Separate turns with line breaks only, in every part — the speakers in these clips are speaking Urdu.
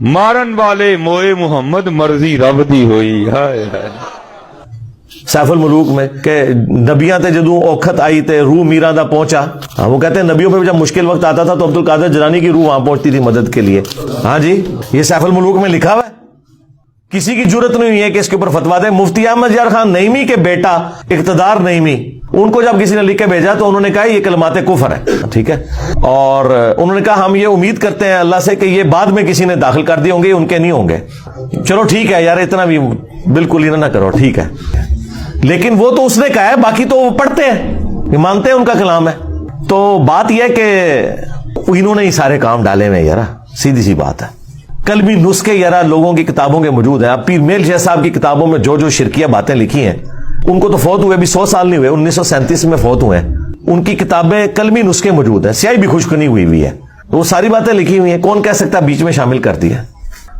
مارن والے موئے محمد مرضی رب دی ہوئی. ہائے ہائے.
سیف الملوک میں کہ نبیاں تے جدوں اوکھت آئی تے روح میراں دا پہنچا. ہاں وہ کہتے ہیں نبیوں پہ جب مشکل وقت آتا تھا تو عبد القادر جیلانی کی روح وہاں پہنچتی تھی مدد کے لیے. ہاں جی یہ سیف الملوک میں لکھا ہوا ہے. کسی کی جرت نہیں ہوئی ہے کہ اس کے اوپر فتوا دے. مفتی احمد یار خان نعیمی کے بیٹا اقتدار نعیمی, ان کو جب کسی نے لکھ کے بھیجا تو انہوں نے کہا یہ کلمات کفر ہے. ٹھیک ہے, اور انہوں نے کہا ہم یہ امید کرتے ہیں اللہ سے کہ یہ بعد میں کسی نے داخل کر دیے ہوں گے, ان کے نہیں ہوں گے. چلو ٹھیک ہے یار, اتنا بھی بالکل ہی نہ کرو, ٹھیک ہے. لیکن وہ تو اس نے کہا ہے, باقی تو وہ پڑھتے ہیں, یہ مانتے ہیں ان کا کلام ہے. تو بات یہ ہے کہ انہوں نے ہی سارے کام ڈالے ہوئے یار, سیدھی سی بات ہے. کل بھی نسخے یار لوگوں کی کتابوں کے موجود ہیں. اب پیر میل شاہ صاحب کی کتابوں میں جو جو شرکیہ باتیں لکھی ہیں, ان کو تو فوت ہوئے بھی 100 سال نہیں ہوئے, 1937 میں فوت ہوئے ہیں. ان کی کتابیں کلمی نسخے موجود ہیں, سیاہی بھی خشک نہیں ہوئی ہے. وہ ساری باتیں لکھی ہوئی ہیں, کون کہہ سکتا بیچ میں شامل کر دی ہے.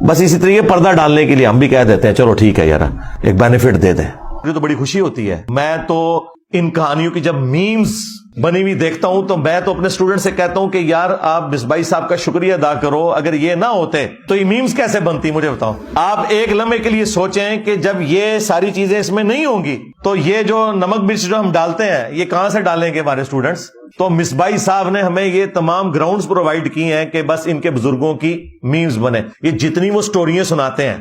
بس اسی طریقے پردہ ڈالنے کے لیے ہم بھی کہہ دیتے ہیں چلو ٹھیک ہے یار ایک بینیفٹ دے دیں. مجھے تو بڑی خوشی ہوتی ہے, میں تو ان کہانیوں کی جب میمز بنی ہوئی دیکھتا ہوں تو میں تو اپنے اسٹوڈنٹ سے کہتا ہوں کہ یار آپ مصباحی صاحب کا شکریہ ادا کرو, اگر یہ نہ ہوتے تو یہ میمز کیسے بنتی مجھے بتاؤ. آپ ایک لمحے کے لیے سوچیں کہ جب یہ ساری چیزیں اس میں نہیں ہوں گی تو یہ جو نمک مرچ جو ہم ڈالتے ہیں یہ کہاں سے ڈالیں گے ہمارے اسٹوڈنٹس. تو مصباحی صاحب نے ہمیں یہ تمام گراؤنڈز پرووائڈ کی ہیں کہ بس ان کے بزرگوں کی میمز بنے. یہ جتنی وہ سٹوریاں سناتے ہیں,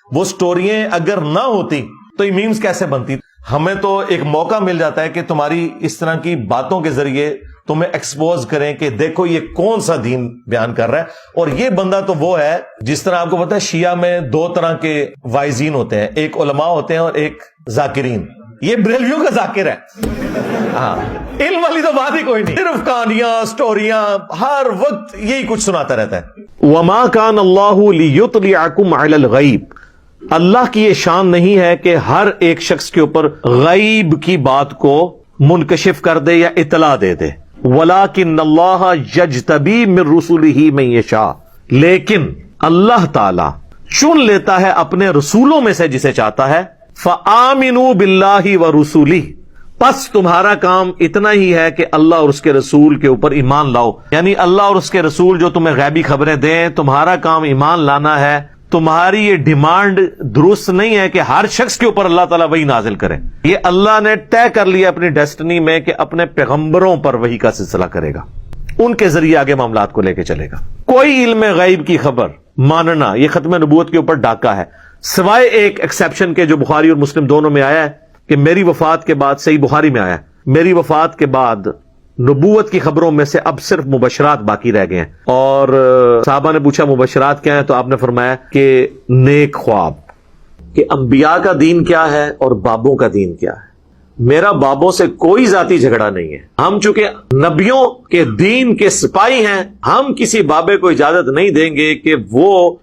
وہ سٹوریاں اگر نہ ہوتی تو یہ میمز کیسے بنتی. ہمیں تو ایک موقع مل جاتا ہے کہ تمہاری اس طرح کی باتوں کے ذریعے تمہیں ایکسپوز کریں کہ دیکھو یہ کون سا دین بیان کر رہا ہے. اور یہ بندہ تو وہ ہے جس طرح آپ کو پتا ہے شیعہ میں 2 طرح کے وائزین ہوتے ہیں, ایک علماء ہوتے ہیں اور ایک ذاکرین. یہ بریلویوں کا ذاکر ہے. ہاں علم والی تو بات ہی کوئی نہیں, صرف کہانیاں سٹوریاں ہر وقت یہی کچھ سناتا رہتا ہے. وما کان اللہ لیطلعکم علی الغیب, اللہ کی یہ شان نہیں ہے کہ ہر ایک شخص کے اوپر غیب کی بات کو منکشف کر دے یا اطلاع دے دے. وَلَٰكِنَّ اللَّهَ يَجْتَبِي مِن رُّسُلِهِ مَن يَشَاءُ, لیکن اللہ تعالی چن لیتا ہے اپنے رسولوں میں سے جسے چاہتا ہے. فَآمِنُوا بِاللَّهِ وَرُسُولِهِ, پس تمہارا کام اتنا ہی ہے کہ اللہ اور اس کے رسول کے اوپر ایمان لاؤ. یعنی اللہ اور اس کے رسول جو تمہیں غیبی خبریں دیں, تمہارا کام ایمان لانا ہے. تمہاری یہ ڈیمانڈ درست نہیں ہے کہ ہر شخص کے اوپر اللہ تعالیٰ وحی نازل کرے. یہ اللہ نے طے کر لیا اپنی ڈیسٹنی میں کہ اپنے پیغمبروں پر وحی کا سلسلہ کرے گا, ان کے ذریعے آگے معاملات کو لے کے چلے گا. کوئی علم غیب کی خبر ماننا یہ ختم نبوت کے اوپر ڈاکہ ہے, سوائے ایک ایکسیپشن کے جو بخاری اور مسلم دونوں میں آیا ہے کہ میری وفات کے بعد, صحیح بخاری میں آیا ہے, میری وفات کے بعد نبوت کی خبروں میں سے اب صرف مبشرات باقی رہ گئے ہیں. اور صحابہ نے پوچھا مبشرات کیا ہیں, تو آپ نے فرمایا کہ نیک خواب, کہ انبیاء کا دین کیا ہے اور بابوں کا دین کیا ہے. میرا بابوں سے کوئی ذاتی جھگڑا نہیں ہے, ہم چونکہ نبیوں کے دین کے سپاہی ہیں, ہم کسی بابے کو اجازت نہیں دیں گے کہ وہ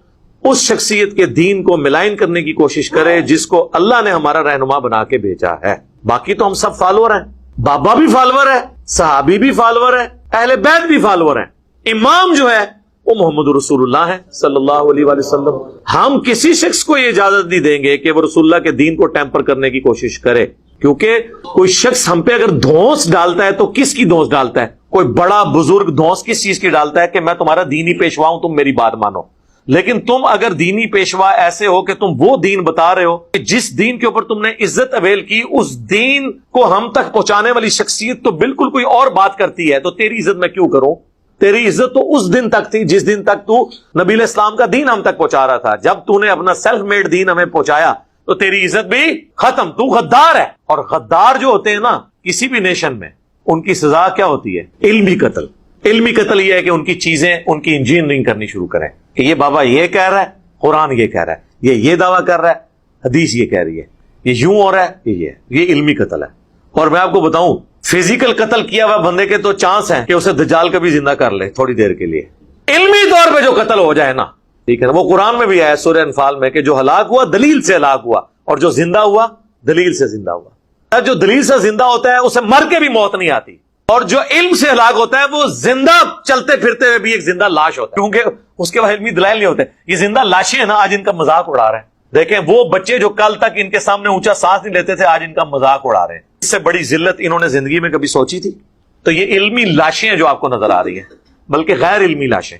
اس شخصیت کے دین کو ملائن کرنے کی کوشش کرے جس کو اللہ نے ہمارا رہنما بنا کے بھیجا ہے. باقی تو ہم سب فالوور ہیں, بابا بھی فالوور ہے, صحابی بھی فالوور ہے, اہل بیت بھی فالوور ہیں. امام جو ہے وہ محمد رسول اللہ ہے صلی اللہ علیہ وآلہ وسلم. ہم کسی شخص کو یہ اجازت نہیں دیں گے کہ وہ رسول اللہ کے دین کو ٹیمپر کرنے کی کوشش کرے, کیونکہ کوئی شخص ہم پہ اگر دھونس ڈالتا ہے تو کس کی دھونس ڈالتا ہے؟ کوئی بڑا بزرگ دھونس کس چیز کی ڈالتا ہے کہ میں تمہارا دینی پیشوا ہوں, تم میری بات مانو. لیکن تم اگر دینی پیشوا ایسے ہو کہ تم وہ دین بتا رہے ہو کہ جس دین کے اوپر تم نے عزت اویل کی, اس دین کو ہم تک پہنچانے والی شخصیت تو بالکل کوئی اور بات کرتی ہے, تو تیری عزت میں کیوں کروں؟ تیری عزت تو اس دن تک تھی جس دن تک تو نبی علیہ السلام کا دین ہم تک پہنچا رہا تھا. جب تو نے اپنا سیلف میڈ دین ہمیں پہنچایا تو تیری عزت بھی ختم, تو غدار ہے. اور غدار جو ہوتے ہیں نا کسی بھی نیشن میں, ان کی سزا کیا ہوتی ہے؟ علمی قتل. علمی قتل یہ ہے کہ ان کی چیزیں, ان کی انجینئرنگ کرنی شروع کریں کہ یہ بابا یہ کہہ رہا ہے, قرآن یہ کہہ رہا ہے, یہ دعویٰ کر رہا ہے, حدیث یہ کہہ رہی ہے, یہ یوں ہو رہا ہے, یہ علمی قتل ہے. اور میں آپ کو بتاؤں, فزیکل قتل کیا ہوا بندے کے تو چانس ہیں کہ اسے دجال کبھی زندہ کر لے تھوڑی دیر کے لیے. علمی طور پہ جو قتل ہو جائے نا, ٹھیک ہے نا, وہ قرآن میں بھی آیا سورہ انفال میں کہ جو ہلاک ہوا دلیل سے ہلاک ہوا, اور جو زندہ ہوا دلیل سے زندہ ہوا. جو دلیل سے زندہ ہوتا ہے اسے مر کے بھی موت نہیں آتی, اور جو علم سے ہلاک ہوتا ہے وہ زندہ چلتے پھرتے ہوئے بھی ایک زندہ لاش ہوتا ہے, کیونکہ اس کے بعد علمی دلائل نہیں ہوتے. یہ زندہ لاشیں ہیں نا, آج ان کا مذاق اڑا رہے ہیں. دیکھیں وہ بچے جو کل تک ان کے سامنے اونچا سانس نہیں لیتے تھے, آج ان کا مذاق اڑا رہے ہیں. اس سے بڑی ذلت انہوں نے زندگی میں کبھی سوچی تھی؟ تو یہ علمی لاشیں جو آپ کو نظر آ رہی ہیں, بلکہ غیر علمی لاشیں.